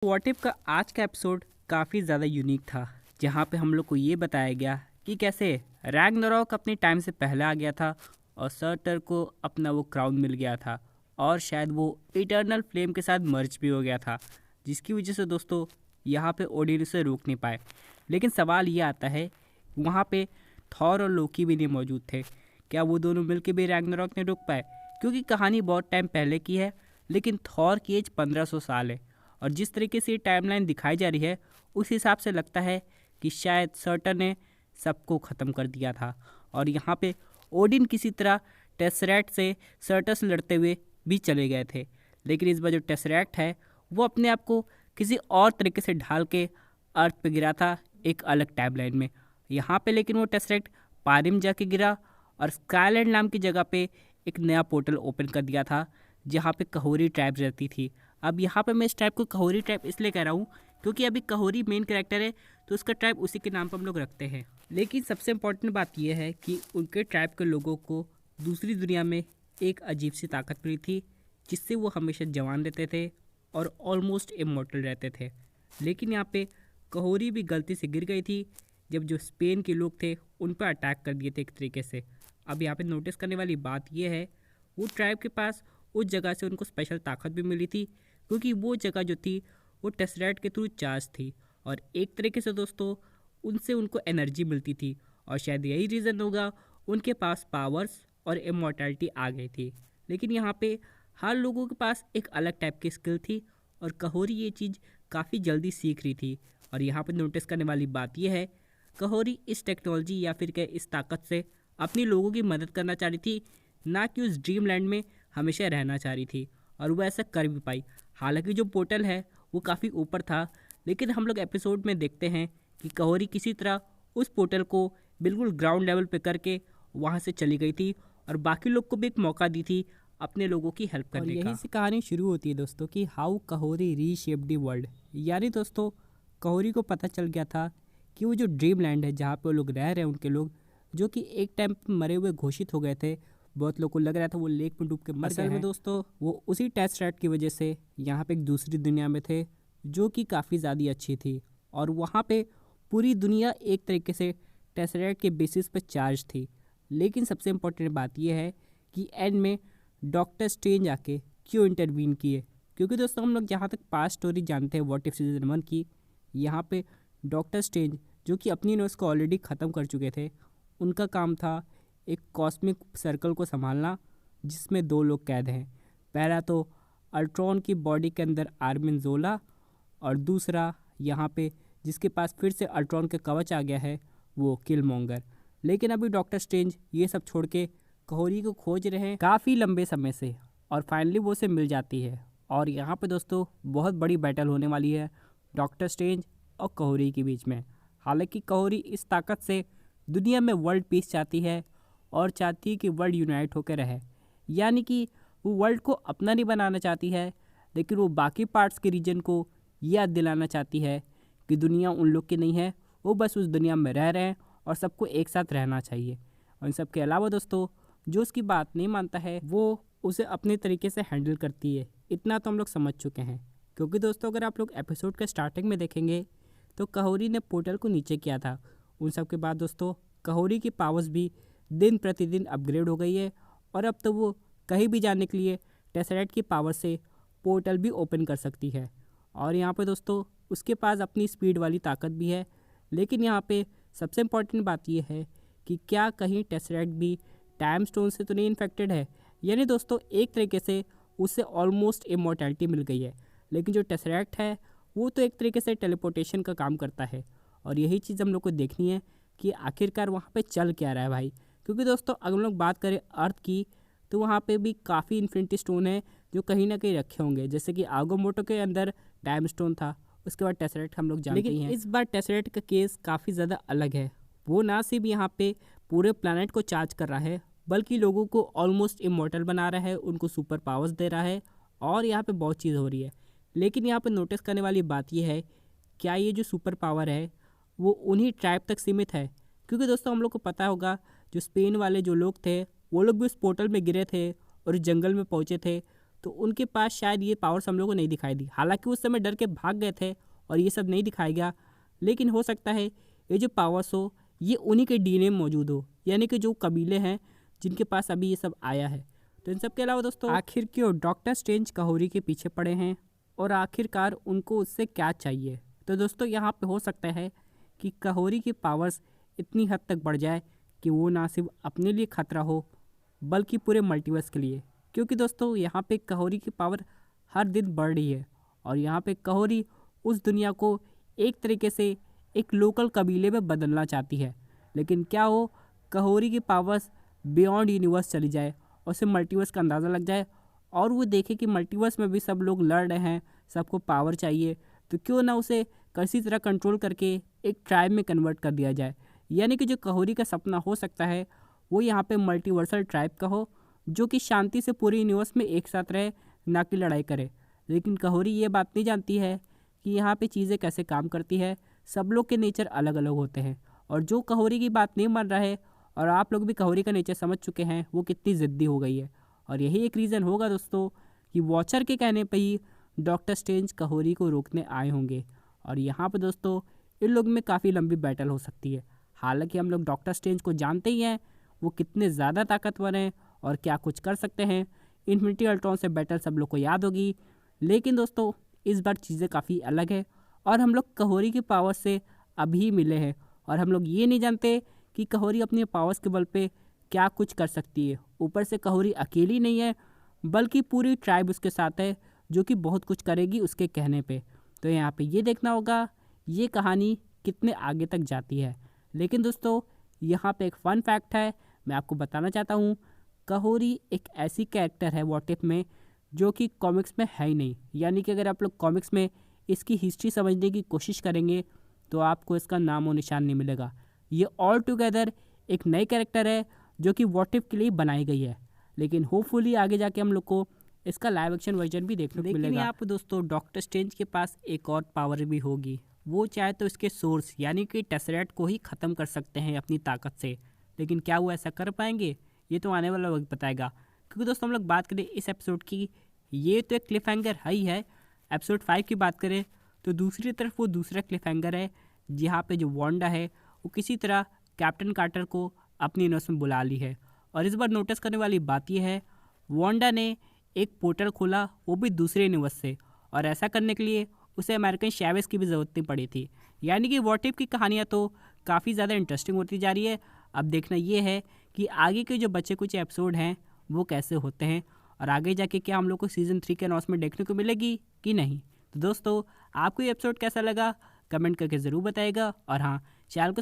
What if का आज का एपिसोड काफ़ी ज़्यादा यूनिक था, जहाँ पे हम लोग को ये बताया गया कि कैसे रैग्नारॉक अपने टाइम से पहले आ गया था और सर्टर को अपना वो क्राउन मिल गया था और शायद वो इटर्नल फ्लेम के साथ मर्ज भी हो गया था, जिसकी वजह से दोस्तों यहाँ पे ओडिन उसे रोक नहीं पाए। लेकिन सवाल ये आता है, वहाँ पे थॉर और लोकी भी नहीं मौजूद थे, क्या वो दोनों मिलकर भी रैग्नारॉक ने रोक पाए? क्योंकि कहानी बहुत टाइम पहले की है, लेकिन थॉर की एज 1500 साल है और जिस तरीके से ये टाइमलाइन दिखाई जा रही है उस हिसाब से लगता है कि शायद सर्टर ने सबको ख़त्म कर दिया था और यहाँ पे ओडिन किसी तरह टेसरैक्ट से सर्टर से लड़ते हुए भी चले गए थे। लेकिन इस बार जो टेसरैक्ट है वो अपने आप को किसी और तरीके से ढाल के अर्थ पे गिरा था, एक अलग टाइमलाइन में। यहाँ पे लेकिन वो टेसरैक्ट पारिम जाके गिरा और स्काईलैंड नाम की जगह पे एक नया पोर्टल ओपन कर दिया था, जहाँ पे कहोरी ट्राइब रहती थी। अब यहाँ पे मैं इस ट्राइब को कहोरी ट्राइब इसलिए कह रहा हूँ क्योंकि अभी कहोरी मेन कैरेक्टर है, तो उसका ट्राइब उसी के नाम पर हम लोग रखते हैं। लेकिन सबसे इम्पोर्टेंट बात यह है कि उनके ट्राइब के लोगों को दूसरी दुनिया में एक अजीब सी ताकत मिली थी, जिससे वो हमेशा जवान रहते थे और ऑलमोस्ट इमॉर्टल रहते थे। लेकिन यहाँ पे कहोरी भी गलती से गिर गई थी जब जो स्पेन के लोग थे उन पर अटैक कर दिए थे एक तरीके से। अब यहाँ पे नोटिस करने वाली बात यह है, वो ट्राइब के पास उस जगह से उनको स्पेशल ताकत भी मिली थी, क्योंकि वो जगह जो थी वो टेसरैक्ट के थ्रू चार्ज थी और एक तरीके से दोस्तों उनसे उनको एनर्जी मिलती थी और शायद यही रीज़न होगा उनके पास पावर्स और इमॉर्टैलिटी आ गई थी। लेकिन यहाँ पे हर लोगों के पास एक अलग टाइप की स्किल थी और कहोरी ये चीज़ काफ़ी जल्दी सीख रही थी। और यहाँ पे नोटिस करने वाली बात यह है, कहोरी इस टेक्नोलॉजी या फिर इस ताकत से अपनी लोगों की मदद करना चाह रही थी, ना कि उस ड्रीम लैंड में हमेशा रहना चाह रही थी, और वो ऐसा कर भी पाई। हालांकि जो पोर्टल है वो काफ़ी ऊपर था, लेकिन हम लोग एपिसोड में देखते हैं कि कहोरी किसी तरह उस पोर्टल को बिल्कुल ग्राउंड लेवल पे करके वहाँ से चली गई थी और बाकी लोग को भी एक मौका दी थी अपने लोगों की हेल्प करने का। यहीं से कहानी शुरू होती है दोस्तों कि हाउ कहोरी रीशेप्ड द वर्ल्ड। यानी दोस्तों कहोरी को पता चल गया था कि वो जो ड्रीम लैंड है जहाँ पे वो लोग रह रहे हैं, उनके लोग जो कि एक टाइम मरे हुए घोषित हो गए थे, बहुत लोग को लग रहा था वो लेक में डूब के मर गए हैं दोस्तों, वो उसी टेसरैक्ट की वजह से यहाँ पे एक दूसरी दुनिया में थे जो कि काफ़ी ज़्यादा अच्छी थी और वहाँ पे पूरी दुनिया एक तरीके से टेसरैक्ट के बेसिस पे चार्ज थी। लेकिन सबसे इम्पोर्टेंट बात यह है कि एंड में डॉक्टर स्ट्रेंज आके क्यों इंटरवीन किए, क्योंकि दोस्तों हम लोग जहाँ तक पास्ट स्टोरी जानते हैं व्हाट इफ सीजन 1 की, यहाँ पे डॉक्टर स्ट्रेंज जो कि अपनी यूनिवर्स को ऑलरेडी ख़त्म कर चुके थे, उनका काम था एक कॉस्मिक सर्कल को संभालना जिसमें दो लोग कैद हैं। पहला तो अल्ट्रॉन की बॉडी के अंदर आर्मिन जोला और दूसरा यहाँ पे जिसके पास फिर से अल्ट्रॉन के कवच आ गया है वो किलमोंगर। लेकिन अभी डॉक्टर स्ट्रेंज ये सब छोड़ के कहोरी को खोज रहे हैं काफ़ी लंबे समय से और फाइनली वो उसे मिल जाती है। और यहाँ पे दोस्तों बहुत बड़ी बैटल होने वाली है डॉक्टर स्ट्रेंज और कहोरी के बीच में। हालांकि कहोरी इस ताकत से दुनिया में वर्ल्ड पीस चाहती है और चाहती है कि वर्ल्ड यूनाइट होकर रहे, यानी कि वो वर्ल्ड को अपना नहीं बनाना चाहती है, लेकिन वो बाकी पार्ट्स के रीजन को याद दिलाना चाहती है कि दुनिया उन लोग की नहीं है, वो बस उस दुनिया में रह रहे हैं और सबको एक साथ रहना चाहिए। और इन सब के अलावा दोस्तों जो उसकी बात नहीं मानता है वो उसे अपने तरीके से हैंडल करती है। इतना तो हम लोग समझ चुके हैं, क्योंकि दोस्तों अगर आप लोग एपिसोड के स्टार्टिंग में देखेंगे तो कहोरी ने पोर्टल को नीचे किया था। उन सब के बाद दोस्तों कहोरी की पावर्स भी दिन प्रतिदिन अपग्रेड हो गई है और अब तो वो कहीं भी जाने के लिए टेसरैक्ट की पावर से पोर्टल भी ओपन कर सकती है। और यहाँ पे दोस्तों उसके पास अपनी स्पीड वाली ताकत भी है। लेकिन यहाँ पे सबसे इम्पॉर्टेंट बात यह है कि क्या कहीं टेसरैक्ट भी टाइम स्टोन से तो नहीं इन्फेक्टेड है। यानी दोस्तों एक तरीके से उससे ऑलमोस्ट इमॉर्टैलिटी मिल गई है, लेकिन जो टेसरैक्ट है वो तो एक तरीके से टेलीपोर्टेशन का काम करता है। और यही चीज़ हम लोग को देखनी है कि आखिरकार वहाँ पे चल क्या रहा है भाई। क्योंकि दोस्तों अगर हम लोग बात करें अर्थ की तो वहाँ पे भी काफ़ी इन्फिनिटी स्टोन है जो कहीं ना कहीं रखे होंगे, जैसे कि आगोमोटो के अंदर टाइम स्टोन था, उसके बाद टेसरैक्ट हम लोग जानते ही हैं। इस बार टेसरैक्ट का केस काफ़ी ज़्यादा अलग है। वो ना सिर्फ यहाँ पे पूरे प्लानट को चार्ज कर रहा है, बल्कि लोगों को ऑलमोस्ट इमॉर्टल बना रहा है, उनको सुपर पावर्स दे रहा है और यहाँ पे बहुत चीज़ हो रही है। लेकिन यहाँ पे नोटिस करने वाली बात यह है, क्या ये जो सुपर पावर है वो उन्हीं ट्राइब तक सीमित है? क्योंकि दोस्तों हम लोग को पता होगा जो स्पेन वाले जो लोग थे वो लोग भी उस पोर्टल में गिरे थे और इस जंगल में पहुँचे थे, तो उनके पास शायद ये पावर्स हम लोग को नहीं दिखाई दी। हालांकि उस समय डर के भाग गए थे और ये सब नहीं दिखाया गया, लेकिन हो सकता है ये जो पावर्स हो ये उन्हीं के डीएनए में मौजूद हो, यानी कि जो कबीले हैं जिनके पास अभी ये सब आया है। तो इन सब के अलावा दोस्तों आखिर क्यों डॉक्टर स्ट्रेंज कहोरी के पीछे पड़े हैं और आखिरकार उनको उससे क्या चाहिए। तो दोस्तों यहाँ पे हो सकता है कि कहोरी की पावर्स इतनी हद तक बढ़ जाए कि वो ना सिर्फ अपने लिए खतरा हो बल्कि पूरे मल्टीवर्स के लिए, क्योंकि दोस्तों यहाँ पे कहोरी की पावर हर दिन बढ़ रही है और यहाँ पे कहोरी उस दुनिया को एक तरीके से एक लोकल कबीले में बदलना चाहती है। लेकिन क्या हो कहोरी की पावर्स बियॉन्ड यूनिवर्स चली जाए और उसे मल्टीवर्स का अंदाज़ा लग जाए और वो देखे कि मल्टीवर्स में भी सब लोग लड़ रहे हैं, सबको पावर चाहिए, तो क्यों ना उसे किसी तरह कंट्रोल करके एक ट्राइब में कन्वर्ट कर दिया जाए। यानी कि जो कहोरी का सपना हो सकता है वो यहाँ पे मल्टीवर्सल ट्राइब का हो जो कि शांति से पूरे यूनिवर्स में एक साथ रहे, ना कि लड़ाई करे। लेकिन कहोरी ये बात नहीं जानती है कि यहाँ पे चीज़ें कैसे काम करती है। सब लोग के नेचर अलग अलग होते हैं और जो कहोरी की बात नहीं मान रहा है, और आप लोग भी कहोरी का नेचर समझ चुके हैं वो कितनी ज़िद्दी हो गई है। और यही एक रीज़न होगा दोस्तों कि वॉचर के कहने पर ही डॉक्टर स्ट्रेंज कहोरी को रोकने आए होंगे। और यहाँ पर दोस्तों इन लोग में काफ़ी लंबी बैटल हो सकती है। हालांकि हम लोग डॉक्टर स्ट्रेंज को जानते ही हैं वो कितने ज़्यादा ताकतवर हैं और क्या कुछ कर सकते हैं। इन्फिनिटी अल्ट्रॉन से बैटल सब लोग को याद होगी, लेकिन दोस्तों इस बार चीज़ें काफ़ी अलग है और हम लोग कहोरी की पावर से अभी मिले हैं और हम लोग ये नहीं जानते कि कहोरी अपने पावर्स के बल पे क्या कुछ कर सकती है। ऊपर से कहोरी अकेली नहीं है बल्कि पूरी ट्राइब उसके साथ है जो कि बहुत कुछ करेगी उसके कहने पे। तो यहाँ पे ये देखना होगा ये कहानी कितने आगे तक जाती है। लेकिन दोस्तों यहाँ पे एक फ़न फैक्ट है, मैं आपको बताना चाहता हूँ। कहोरी एक ऐसी कैरेक्टर है व्हाट इफ में जो कि कॉमिक्स में है ही नहीं। यानी कि अगर आप लोग कॉमिक्स में इसकी हिस्ट्री समझने की कोशिश करेंगे तो आपको इसका नाम और निशान नहीं मिलेगा। ये ऑल टुगेदर एक नई कैरेक्टर है जो कि व्हाट इफ के लिए बनाई गई है। लेकिन होपफुली आगे जाके हम लोग को इसका लाइव एक्शन वर्जन भी देखने को मिलेगा। यहाँ पे दोस्तों डॉक्टर स्ट्रेंज के पास एक और पावर भी होगी। वो चाहे तो इसके सोर्स यानी कि टेसरेट को ही ख़त्म कर सकते हैं अपनी ताकत से। लेकिन क्या वो ऐसा कर पाएंगे ये तो आने वाला वक्त बताएगा। क्योंकि दोस्तों हम लोग बात करें इस एपिसोड की, ये तो एक क्लिफ हैंगर है ही है। एपिसोड 5 की बात करें तो दूसरी तरफ वो दूसरा क्लिफ हैंगर है जहाँ पे जो वांडा है वो किसी तरह कैप्टन कार्टर को अपनी यूनिवर्स में बुला ली है। और इस बार नोटिस करने वाली बात यह है वांडा ने एक पोर्टल खोला, वो भी दूसरे यूनिवर्स से, और ऐसा करने के लिए उसे अमेरिकन शैवेज की भी ज़रूरत नहीं पड़ी थी। यानी कि व्हाट इफ की कहानियाँ तो काफ़ी ज़्यादा इंटरेस्टिंग होती जा रही है। अब देखना ये है कि आगे के जो बचे कुछ एपिसोड हैं वो कैसे होते हैं और आगे जाके क्या हम लोग को सीज़न 3 के अनाउंसमेंट देखने को मिलेगी कि नहीं। तो दोस्तों आपको ये एपिसोड कैसा लगा कमेंट करके ज़रूर बताइएगा और हाँ चैनल को